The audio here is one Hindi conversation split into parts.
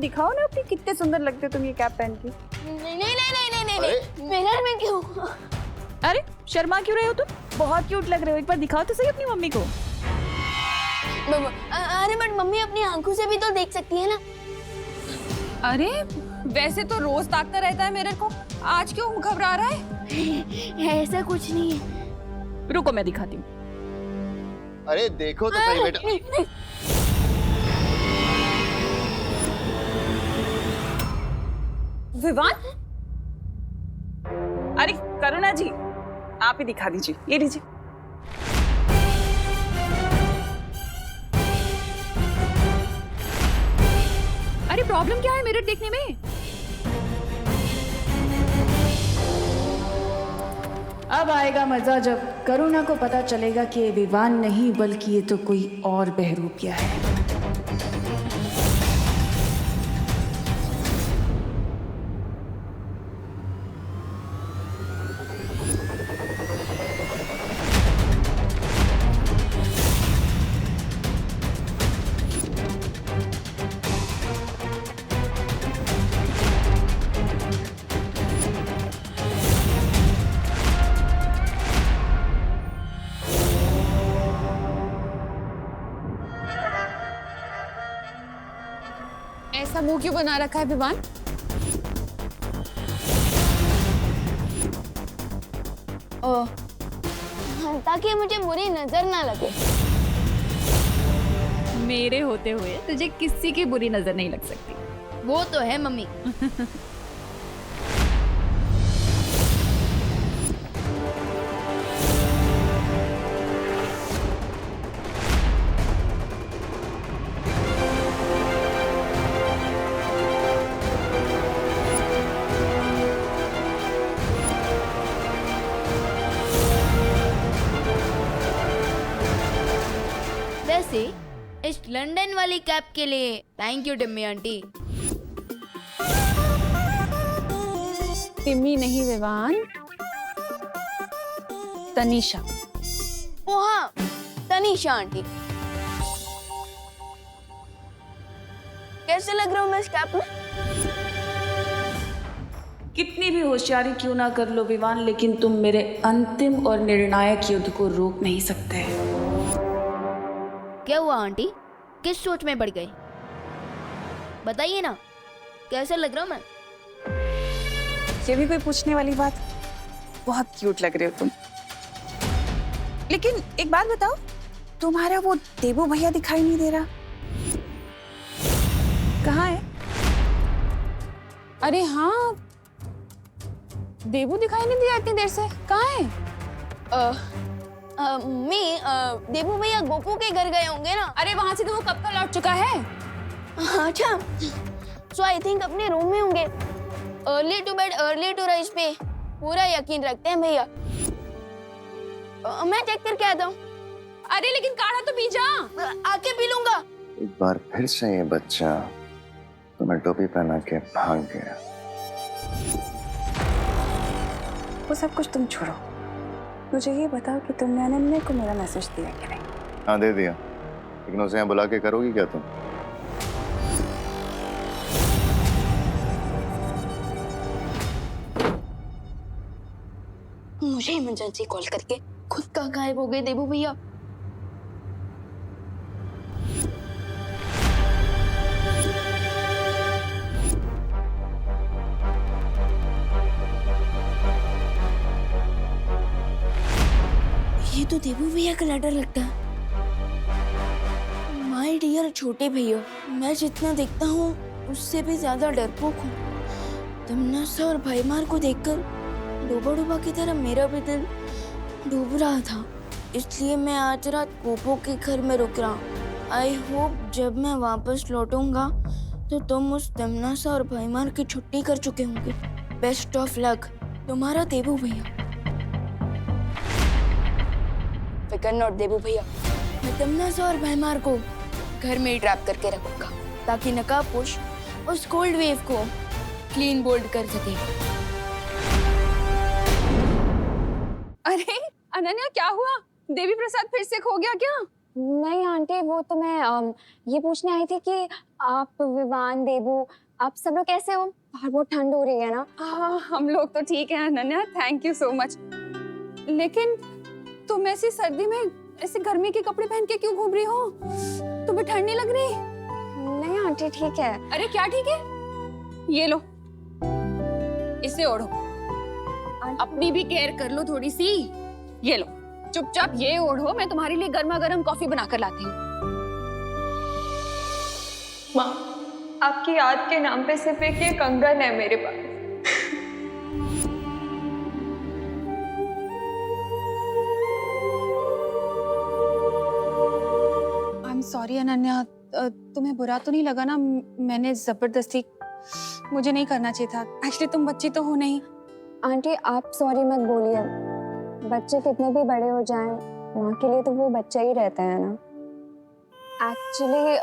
दिखाओ ना अपनी, कितने सुंदर लगते हो तुम ये कैप पहन के। नहीं नहीं नहीं नहीं नहीं, मिरर में क्यों? अरे शर्मा क्यों रहे हो तुम? बहुत क्यूट लग रहे हो, एक बार दिखाओ तो सही अपनी मम्मी को। अरे बट मम्मी अपनी आंखों से भी तो देख सकती है ना। अरे वैसे तो रोज ताकता रहता है मिरर को, आज क्यों घबरा रहा है? ऐसा कुछ नहीं है। रुको मैं दिखाती हूँ। अरे देखो तो सही बेटा। विवान, अरे करुणा जी आप ही दिखा दीजिए, ये लीजिए। अरे प्रॉब्लम क्या है मिरर देखने में? अब आएगा मजा जब करुणा को पता चलेगा कि ये विवान नहीं बल्कि ये तो कोई और बहरूपिया है। ऐसा मुंह क्यों बना रखा है विवान? ताकि मुझे बुरी नजर ना लगे। मेरे होते हुए तुझे किसी की बुरी नजर नहीं लग सकती। वो तो है मम्मी। वैसे इस लंदन वाली कैप के लिए thank you Timmy aunty. Timmy नहीं विवान, तनीषा। ओ हाँ, तनीषा आंटी। कैसे लग रहा हूँ मैं इस कैप में? कितनी भी होशियारी क्यों ना कर लो विवान, लेकिन तुम मेरे अंतिम और निर्णायक युद्ध को रोक नहीं सकते। क्या हुआ आंटी? किस सोच में पड़ गई? बताइए ना, कैसे लग रहा हूँ मैं? ये भी कोई पूछने वाली बात? बहुत क्यूट लग रहे हो तुम। लेकिन एक बात बताओ, तुम्हारा वो देबू भैया दिखाई नहीं दे रहा, कहाँ है? अरे हाँ, देबू दिखाई नहीं दिया इतनी देर से, कहाँ है? देबू भैया गोपू के घर गए होंगे ना। अरे वहां से तो वो कब का लौट चुका है। अच्छा, सो आई थिंक अपने रूम में होंगे। Early to bed early to rise पे पूरा यकीन रखते हैं भैया। मैं चेक करके आता हूँ। अरे लेकिन काढ़ा तो पी जा। आके पी लूंगा। एक बार फिर से ये बच्चा तुम्हें टोपी पहना के भाग गया। वो सब कुछ तुम छोड़ो, मुझे ये बताओ कि तुमने अनन्या को मेरा मैसेज दिया कि नहीं? हाँ दे दिया, लेकिन उसे यहाँ बुला के करोगी क्या तुम? मुझे इमरजेंसी कॉल करके खुद का गायब हो गए देबू भैया। ये तो देबू भैया का लेटर लगता है। माय डियर छोटे भैया, मैं जितना देखता हूँ उससे भी ज्यादा डरपोक हूँ। तमन्ना और भाईमार को देखकर डूबा डूबा की तरह मेरा भी दिल डूब रहा था, इसलिए मैं आज रात गोपो के घर में रुक रहा हूँ। आई होप जब मैं वापस लौटूंगा तो तुम उस तमन्ना और भाईमार की छुट्टी कर चुके होंगे। बेस्ट ऑफ लक, तुम्हारा देबू भैया। फिकर नॉट देबू भैया, मैं तमन्ना और भाईमार को घर में ही ट्रैप करके रखूंगा ताकि नकाबपोश उस कोल्ड वेव को क्लीन बोल्ड कर सके। अरे अनन्या क्या हुआ? देवी प्रसाद फिर से खो गया क्या? नहीं आंटी, वो तो मैं ये पूछने आई थी कि आप विवान देबू आप सब लोग कैसे हो? बाहर बहुत ठंड हो रही है ना। हाँ, हम लोग तो ठीक है Ananya, thank you so much. लेकिन तुम ऐसी सर्दी में ऐसे गर्मी के कपड़े पहन के क्यों घूम रही हो? तुम्हें ठंड नहीं लग रही? नहीं आंटी ठीक है। अरे क्या ठीक है? ये लो, इसे ओढ़ो, अपनी भी केयर कर लो थोड़ी सी। ये लो, चुपचाप ये ओढ़ो, मैं तुम्हारे लिए गर्मा गर्म कॉफी बनाकर लाती हूँ। माँ, आपकी याद के नाम पे सिर्फ एक ये कंगन है मेरे पास। आई एम सॉरी अनन्या, तुम्हें बुरा तो नहीं लगा ना? मैंने जबरदस्ती, मुझे नहीं करना चाहिए था। एक्चुअली तुम बच्ची तो हो नहीं। आंटी आप सॉरी मत बोलिए, बच्चे कितने भी बड़े हो जाएं, माँ के लिए तो वो बच्चा ही रहता है ना। एक्चुअली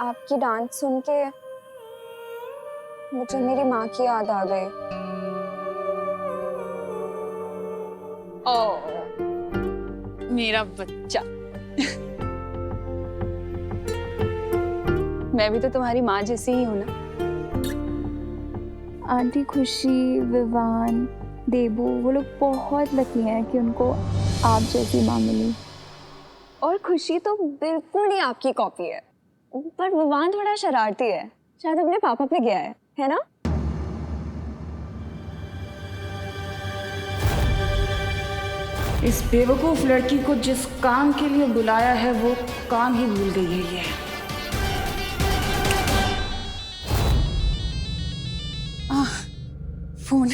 आपकी डांस सुन के मुझे मेरी माँ की याद आ गई। ओह, मेरा बच्चा। मैं भी तो तुम्हारी माँ जैसी ही हूँ ना। आंटी खुशी, विवान, देबू वो लोग बहुत लकी हैं कि उनको आप जैसी माँ मिली। और खुशी तो बिल्कुल ही आपकी कॉपी है, पर विवान थोड़ा शरारती है, शायद अपने पापा पे गया है ना? इस बेवकूफ लड़की को जिस काम के लिए बुलाया है वो काम ही भूल गई है ये। फोन।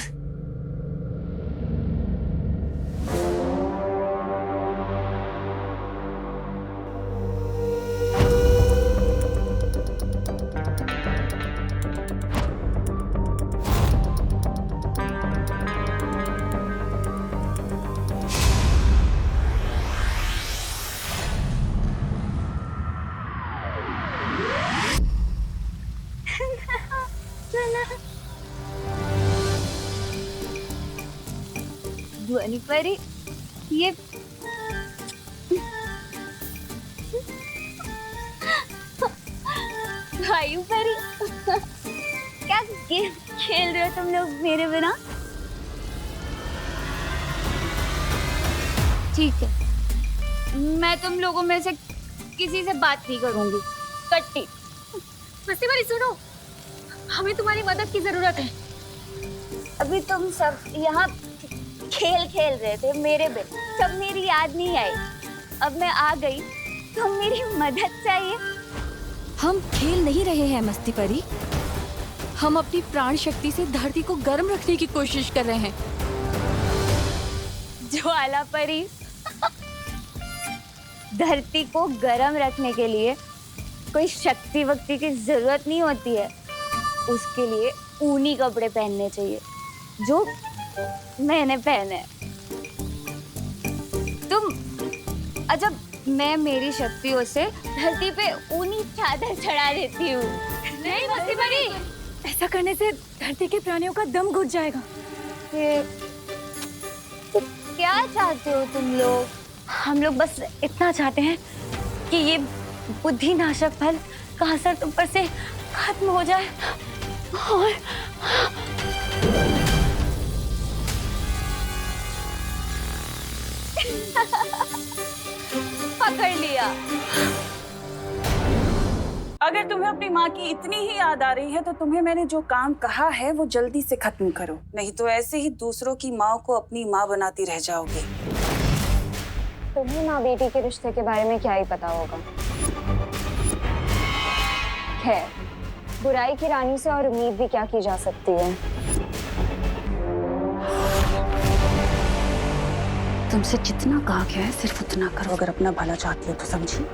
ध्वनि परी, ये भाई परी, क्या गेम खेल रहे हो तुम लोग मेरे बिना? ठीक है, मैं तुम लोगों में से किसी से बात नहीं करूंगी, कट्टी। मस्ती वाली सुनो, हमें तुम्हारी मदद की जरूरत है। अभी तुम सब यहाँ खेल खेल रहे थे मेरे बिन, तब मेरी याद नहीं आई। अब मैं आ गई तो मेरी मदद चाहिए। हम खेल नहीं रहे हैं मस्ती परी, हम अपनी प्राण शक्ति से धरती को गर्म रखने की कोशिश कर रहे हैं। ज्वाला परी, धरती को गर्म रखने के लिए कोई शक्ति वक्ति की जरूरत नहीं होती है, उसके लिए ऊनी कपड़े पहनने चाहिए जो मैंने पहने। तुम अजब, मैं मेरी शक्तियों से धरती पे ऊनी चादर चढ़ा देती हूँ। नहीं मस्ती वाली, ऐसा करने से धरती के प्राणियों का दम घुट जाएगा। तो क्या चाहते हो तुम लोग? हम लोग बस इतना चाहते हैं कि ये बुद्धिनाशक फल का असर तुम पर से खत्म हो जाए और पकड़ लिया। अगर तुम्हें अपनी माँ की इतनी ही याद आ रही है तो तुम्हें मैंने जो काम कहा है वो जल्दी से खत्म करो, नहीं तो ऐसे ही दूसरों की माँ को अपनी माँ बनाती रह जाओगे। तुम्हें माँ बेटी के रिश्ते के बारे में क्या ही पता होगा। खैर, बुराई की रानी से और उम्मीद भी क्या की जा सकती है। तुमसे जितना कहा गया है सिर्फ उतना करो, अगर अपना भला चाहती हो तो, समझी?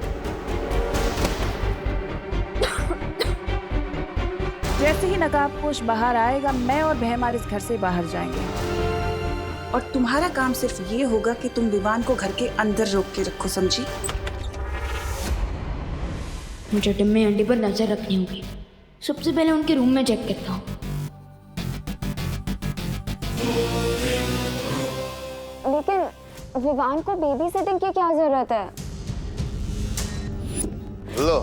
जैसे ही नकाबपोश बाहर आएगा मैं और भैमार इस घर से बाहर जाएंगे। और तुम्हारा काम सिर्फ ये होगा कि तुम विवान को घर के अंदर रोक के रखो, समझी? मुझे टिम्मी आंटी पर नजर रखनी होगी। सबसे पहले उनके रूम में चेक करता हूँ। लेकिन विवान को बेबी सिटिंग की क्या जरूरत है? लो,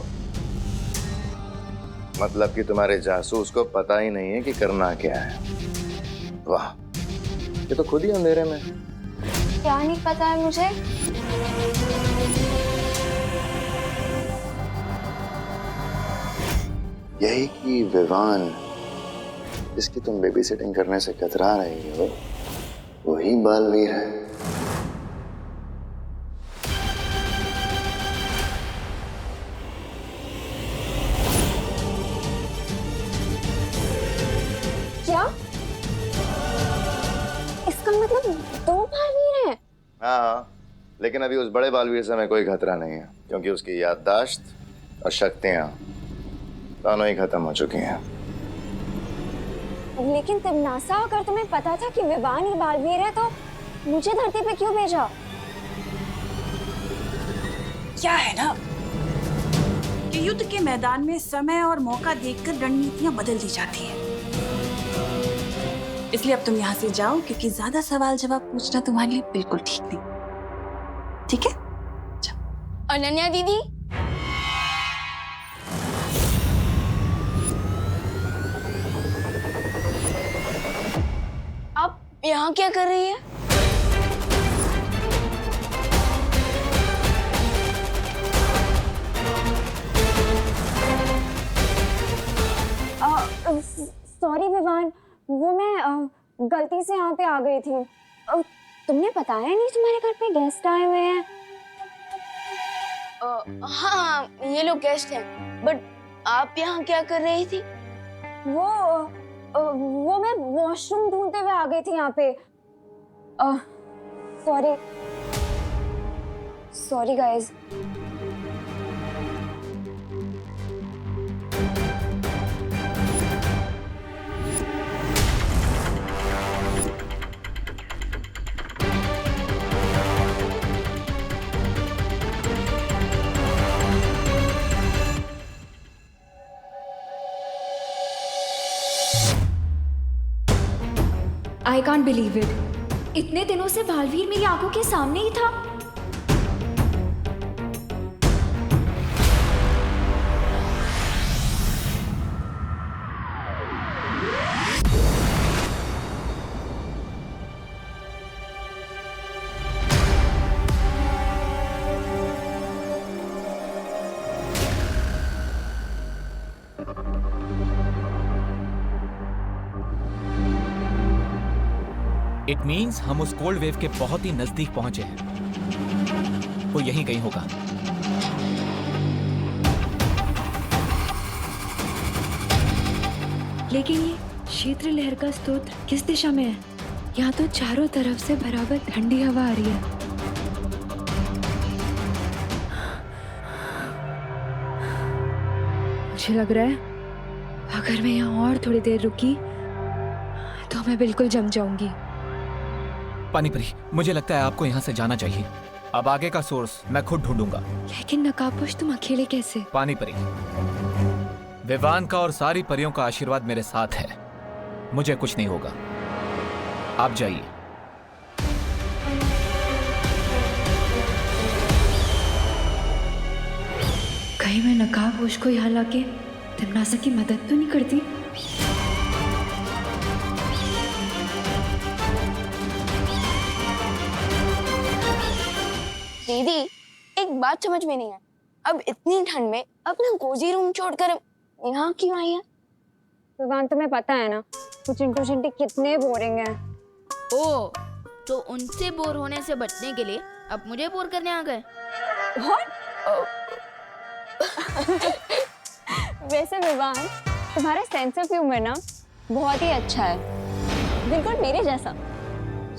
मतलब कि तुम्हारे जासूस को पता ही नहीं है कि करना क्या है। वाह, ये तो खुद ही अंधेरे में। क्या नहीं पता है मुझे? यही कि विवान, जिसकी तुम बेबी सिटिंग करने से कतरा रही हो, वही बालवीर है। क्या? इसका मतलब 2 बालवीर हैं? हाँ, लेकिन अभी उस बड़े बालवीर से हमें कोई खतरा नहीं है, क्योंकि उसकी याददाश्त और शक्तियां दोनों ही खत्म हो चुकी हैं। लेकिन तिमनासा, अगर तुम्हें पता था कि विवान ही बालवीर है तो मुझे धरती पे क्यों भेजा? क्या है ना कि युद्ध के मैदान में समय और मौका देखकर रणनीतियां बदल दी जाती हैं। इसलिए अब तुम यहाँ से जाओ, क्योंकि ज्यादा सवाल जवाब पूछना तुम्हारे लिए बिल्कुल ठीक नहीं। ठीक है? अनन्या दीदी, आप यहाँ क्या कर रही है? सॉरी विवान, वो मैं गलती से यहाँ पे आ गई थी। तुमने बताया नहीं तुम्हारे घर पे गेस्ट आए हुए हैं? हाँ, ये लोग गेस्ट हैं, बट आप यहाँ क्या कर रही थी? वो मैं वॉशरूम ढूंढते हुए आ गई थी यहाँ पे। Sorry guys. I can't believe it. इतने दिनों से बालवीर मेरी आंखों के सामने ही था। इट मीन्स हम उस कोल्ड वेव के बहुत ही नजदीक पहुंचे हैं। वो यहीं कहीं होगा। लेकिन ये शीतल लहर का स्रोत किस दिशा में है? यहाँ तो चारों तरफ से बराबर ठंडी हवा आ रही है। मुझे लग रहा है अगर मैं यहाँ और थोड़ी देर रुकी तो मैं बिल्कुल जम जाऊंगी। पानीपरी, मुझे लगता है आपको यहाँ से जाना चाहिए। अब आगे का सोर्स मैं खुद ढूंढूंगा। लेकिन नकाबपोश, तुम अकेले कैसे? पानीपरी, विवान का और सारी परियों का आशीर्वाद मेरे साथ है। मुझे कुछ नहीं होगा। आप जाइए। कहीं मैं नकाबपोश को यहाँ लाके तिमनासा की मदद तो नहीं करती? दीदी, एक बात समझ में नहीं है, अब इतनी ठंड में अपना कोजी रूम छोड़कर यहाँ क्यों आई है? विवान, तुम्हें पता है ना वो चिंटू चिंटी कितने बोरिंग हैं। ओ, तो उनसे बोर होने से बचने के लिए अब मुझे बोर करने आ गए? वैसे विवान, तुम्हारा सेंस ऑफ ह्यूमर ना बहुत ही अच्छा है, बिल्कुल मेरे जैसा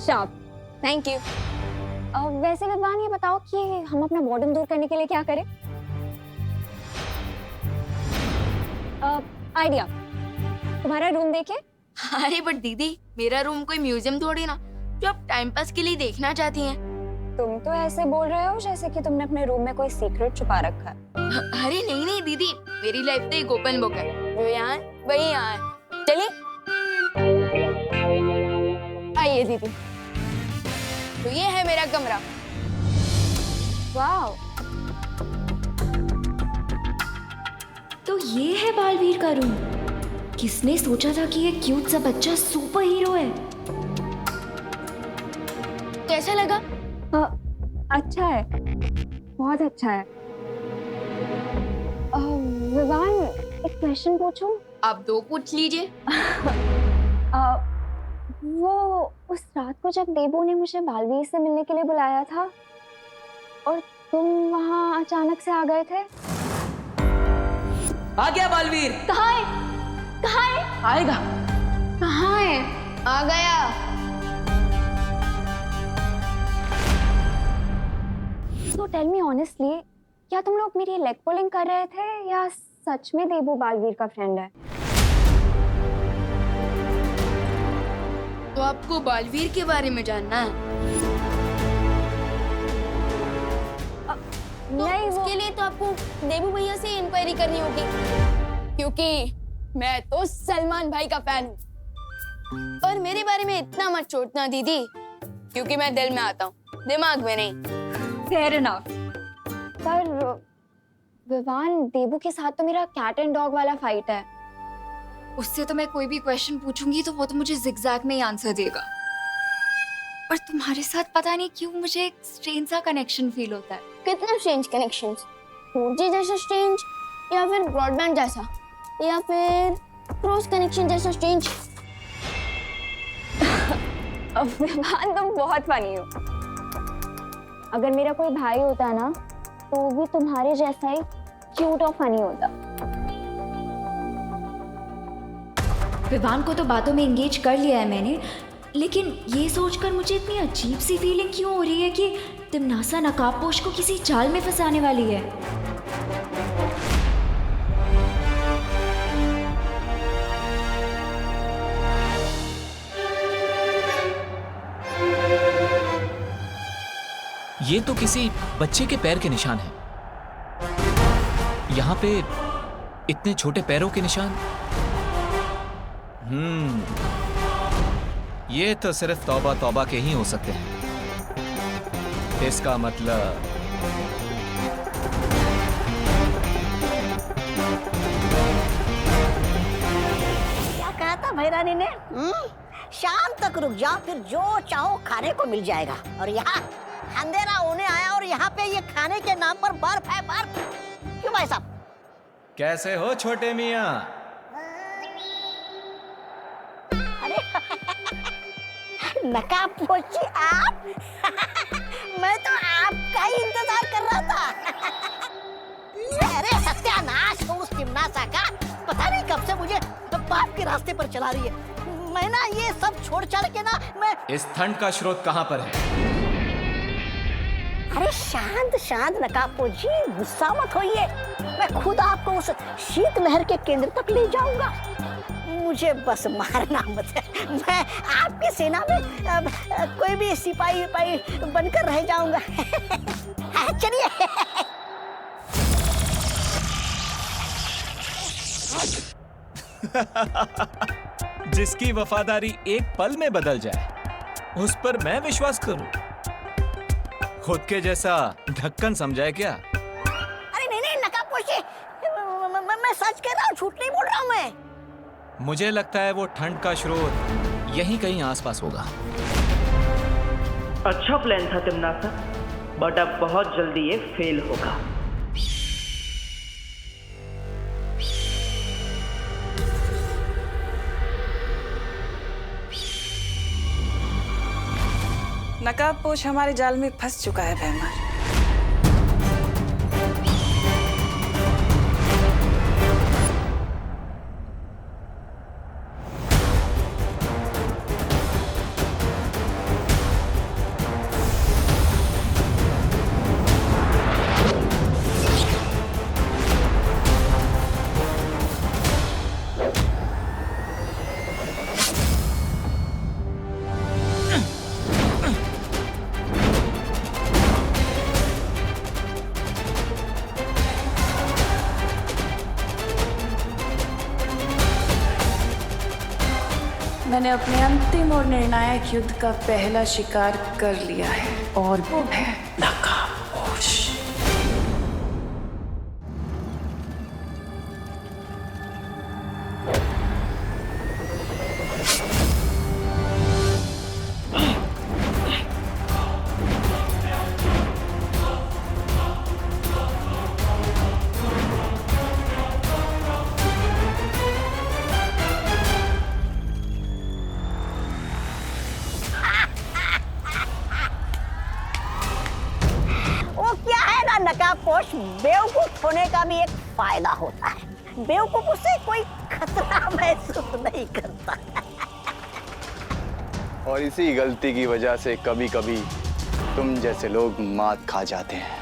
शार्प। Thank you. वैसे विवान, ये बताओ कि हम अपना बोर्डम दूर करने के लिए क्या करें? आइडिया, तुम्हारा रूम देखे? अरे बट दीदी, मेरा रूम कोई म्यूजियम थोड़ी ना जो आप टाइम पास के लिए देखना चाहती हैं। तुम तो ऐसे बोल रहे हो जैसे कि तुमने अपने रूम में कोई सीक्रेट छुपा रखा है। अरे नहीं नहीं दीदी, मेरी लाइफ तो एक ओपन बुक है। जो यहाँ वही यहाँ है। चलिए, आइए दीदी, तो ये है मेरा कमरा। वाह, तो तो ये है बालवीर का रूम। किसने सोचा था कि ये क्यूट सा बच्चा सुपर हीरो है। कैसा लगा? अच्छा है, बहुत अच्छा है। विवान, एक क्वेश्चन पूछूं? आप 2 पूछ लीजिए। वो उस रात को जब देबू ने मुझे बालवीर से मिलने के लिए बुलाया था और तुम वहाँ अचानक से आ गए थे। आ गया बालवीर। कहाँ है? कहाँ है? आएगा। कहाँ है? आ गया। तो टेल मी ऑनेस्टली, क्या तुम लोग मेरी लेग पुलिंग कर रहे थे या सच में देबू बालवीर का फ्रेंड है? तो आपको बालवीर के बारे में जानना है? नहीं, उसके लिए तो आपको देबू भैया से इंक्वायरी करनी होगी, क्योंकि मैं तो सलमान भाई का फैन हूँ। और मेरे बारे में इतना मत सोचना दीदी, क्योंकि मैं दिल में आता हूँ, दिमाग में नहीं। Fair enough. पर विवान, देबू के साथ तो मेरा कैट एंड डॉग वाला फाइट है। उससे तो मैं कोई भी क्वेश्चन पूछूंगी तो वो तो मुझे जिगजैग में ही आंसर देगा। पर तुम्हारे साथ पता नहीं क्यों मुझे एक स्ट्रेंज सा कनेक्शन फील होता है। कितना स्ट्रेंज कनेक्शंस? 4G जैसा स्ट्रेंज, या फिर ब्रॉडबैंड जैसा, या फिर क्रॉस कनेक्शन जैसा स्ट्रेंज? विवान, तुम बहुत फनी हो। अगर मेरा कोई भाई होता ना तो भी तुम्हारे जैसा ही क्यूट और फनी होता। विवान को तो बातों में एंगेज कर लिया है मैंने, लेकिन ये सोचकर मुझे इतनी अजीब सी फीलिंग क्यों हो रही है कि तिमनासा नकाबपोश को किसी जाल में फंसाने वाली है। ये तो किसी बच्चे के पैर के निशान हैं। यहाँ पे इतने छोटे पैरों के निशान। ये तो सिर्फ तौबा तौबा के ही हो सकते हैं। इसका मतलब क्या कहा था भैरानी ने? शाम तक रुक जाओ, फिर जो चाहो खाने को मिल जाएगा। और यहाँ अंधेरा होने आया और यहाँ पे ये खाने के नाम पर बर्फ है, बर्फ। क्यों भाई साहब? कैसे हो छोटे मियाँ? अरे नकाबपोशी आप? मैं तो आपका ही इंतजार कर रहा था। अरे सत्यानाश हो उस तिमनासा का, पता नहीं कब से मुझे पाप के रास्ते पर चला रही है। मैं ना ये सब छोड़ छाड़ के ना मैं। इस ठंड का स्रोत कहाँ पर है? अरे शांत शांत नकाबपोशी, गुस्सा मत होइए। मैं खुद आपको उस शीत लहर के केंद्र तक ले जाऊंगा। मुझे बस मारना मत है। मैं आपकी सेना में कोई भी सिपाही बनकर रह जाऊंगा। चलिए। जिसकी वफादारी एक पल में बदल जाए, उस पर मैं विश्वास करूं? खुद के जैसा ढक्कन समझाए क्या? अरे नहीं नकाबपोशी, मैं सच कह रहा हूँ, झूठ नहीं बोल रहा हूँ मैं। मुझे लगता है वो ठंड का स्रोत यहीं कहीं आसपास होगा। अच्छा प्लान था तिमनासा, बट अब बहुत जल्दी ये फेल होगा। नकाबपोश हमारे जाल में फंस चुका है भैमार। मैंने अपने अंतिम और निर्णायक युद्ध का पहला शिकार कर लिया है, और वो है नकाबपोश। नकाबपोश बेवकूफ होने का भी एक फायदा होता है। बेवकूफ से कोई खतरा महसूस नहीं करता। और इसी गलती की वजह से कभी कभी तुम जैसे लोग मात खा जाते हैं।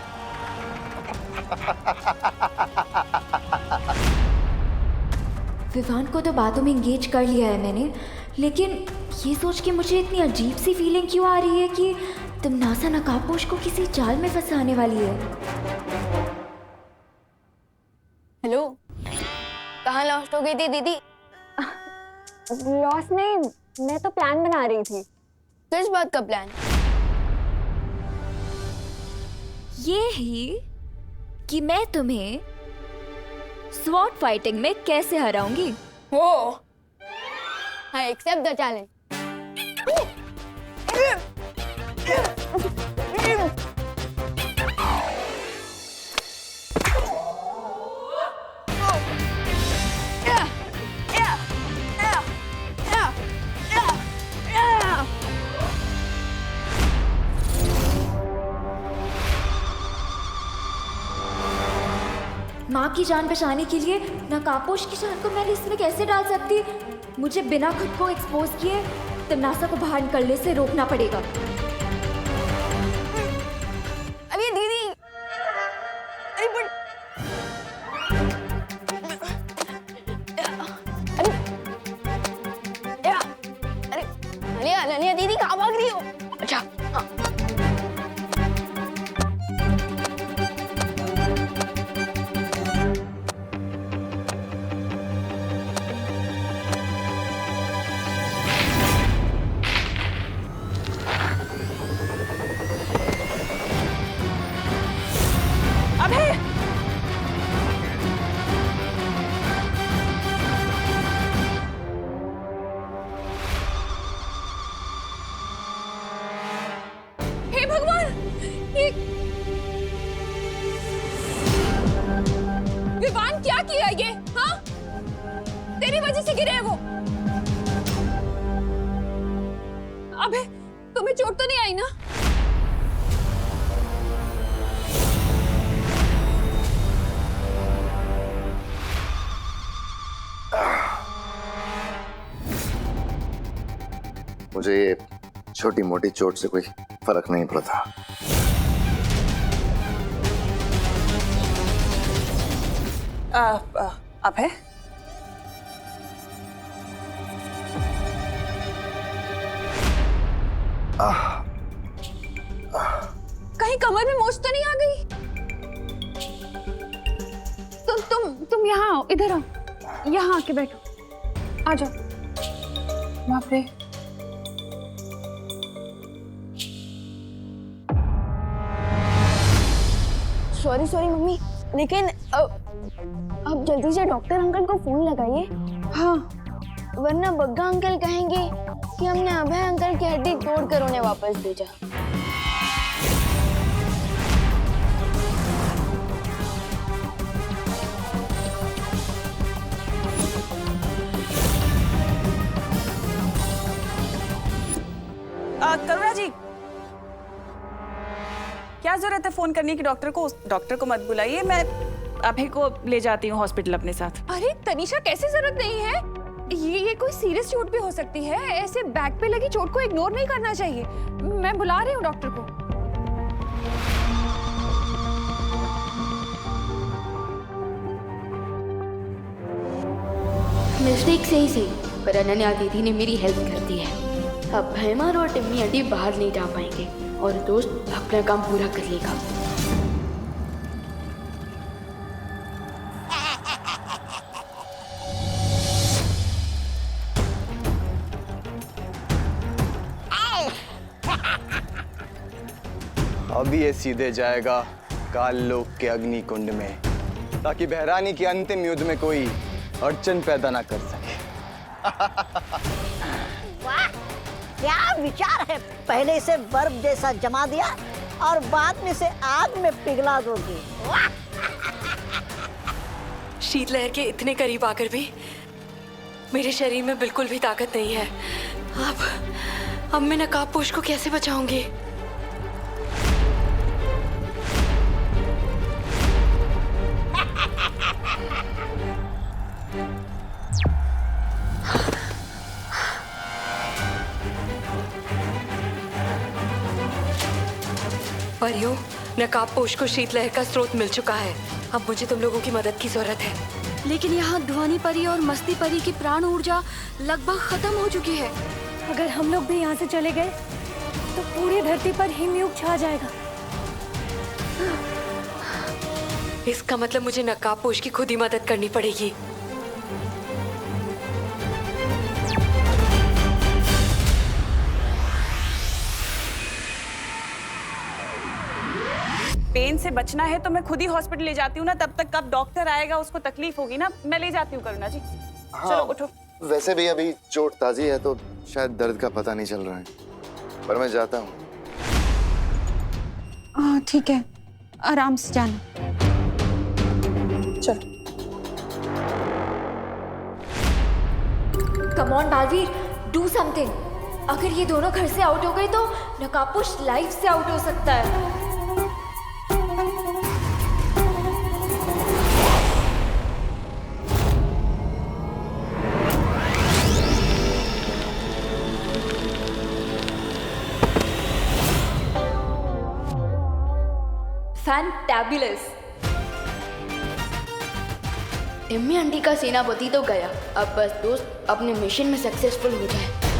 विवान को तो बातों में एंगेज कर लिया है मैंने, लेकिन ये सोच के मुझे इतनी अजीब सी फीलिंग क्यों आ रही है कि तमन्ना नकाबपोश को किसी जाल में फंसाने वाली है। हेलो, कहाँ लॉस्ट हो गई थी दीदी? लॉस नहीं, मैं तो प्लान बना रही थी। किस बात का प्लान? ये ही कि मैं तुम्हें स्वॉर्ड फाइटिंग में कैसे हराऊंगी। वो आई एक्सेप्ट द चैलेंज। माँ की जान बचाने के लिए नकाबपोश की जान को मैं रिस्क में कैसे डाल सकती? मुझे बिना खुद को एक्सपोज किए तमन्ना को बाहर निकलने से रोकना पड़ेगा। अरे दीदी, अरे बट अरे अनन्या दीदी कहाँ भाग रही हो? अच्छा हाँ। विवान क्या किया ये? हाँ, तेरी वजह से गिरे वो। अबे तुम्हें चोट तो नहीं आई ना? मुझे ये छोटी मोटी चोट से कोई फर्क नहीं पड़ता। अब है कहीं कमर में मोच तो नहीं आ गई? तुम यहाँ आओ, इधर आओ, यहाँ आके बैठो, आ जाओ। बाप रे, सॉरी मम्मी, लेकिन अब जल्दी से डॉक्टर अंकल को फोन लगाइए। हाँ, वरना बग्गा अंकल कहेंगे कि हमने अभय अंकल की हड्डी तोड़कर उन्हें वापस भेजा। करुणा जी, क्या जरूरत है फोन करने की डॉक्टर को? डॉक्टर को मत बुलाइए, मैं अभय को ले जाती हूँ हॉस्पिटल अपने साथ। अरे तनीषा, कैसे जरूरत नहीं है? ये कोई सीरियस चोट भी हो सकती है। ऐसे बैक पे लगी चोट को इग्नोर नहीं करना चाहिए। मैं बुला रही हूँ डॉक्टर को। मिस्टेक से ही सही, पर अनन्या दीदी ने मेरी हेल्प कर दी है। अब भैमार और टिम्मी आंटी बाहर नहीं जा पाएंगे और दोस्त अपना काम पूरा कर लेगा। अभी ये सीधे जाएगा काल लोक के अग्नि कुंड में, ताकि बहरानी के अंतिम युद्ध में कोई अड़चन पैदा ना कर सके। वाह, क्या विचार है! पहले इसे बर्फ जैसा जमा दिया और बाद में इसे आग में पिघला दोगे। शीतलहर के इतने करीब आकर भी मेरे शरीर में बिल्कुल भी ताकत नहीं है। अब मैं नकाबपोश को कैसे बचाऊंगी? परियों, नकाबपोश को शीतलहर का स्रोत मिल चुका है। अब मुझे तुम लोगों की मदद की जरूरत है। लेकिन यहाँ ध्वनि परी और मस्ती परी की प्राण ऊर्जा लगभग खत्म हो चुकी है। अगर हम लोग भी यहाँ से चले गए तो पूरी धरती पर हिमयुग छा जाएगा। इसका मतलब मुझे नकाबपोश की खुद ही मदद करनी पड़ेगी। पेन से बचना है तो मैं खुद ही हॉस्पिटल ले जाती हूँ ना, तब तक कब डॉक्टर आएगा उसको तकलीफ होगी ना। मैं ले जाती हूँ करुणा जी। चलो उठो। वैसे भी अभी चोट ताजी है तो शायद दर्द का पता नहीं चल रहा है, पर मैं जाता हूँ। हाँ ठीक है, आराम से जाना। चलो। Come on Baalveer, do something. अगर ये दोनों घर से आउट हो गए तो नकाबपोश लाइफ से आउट हो सकता है। फैंटाबुलस। टिम्मी आंटी का सेनापति तो गया, अब बस दोस्त अपने मिशन में सक्सेसफुल हो जाए।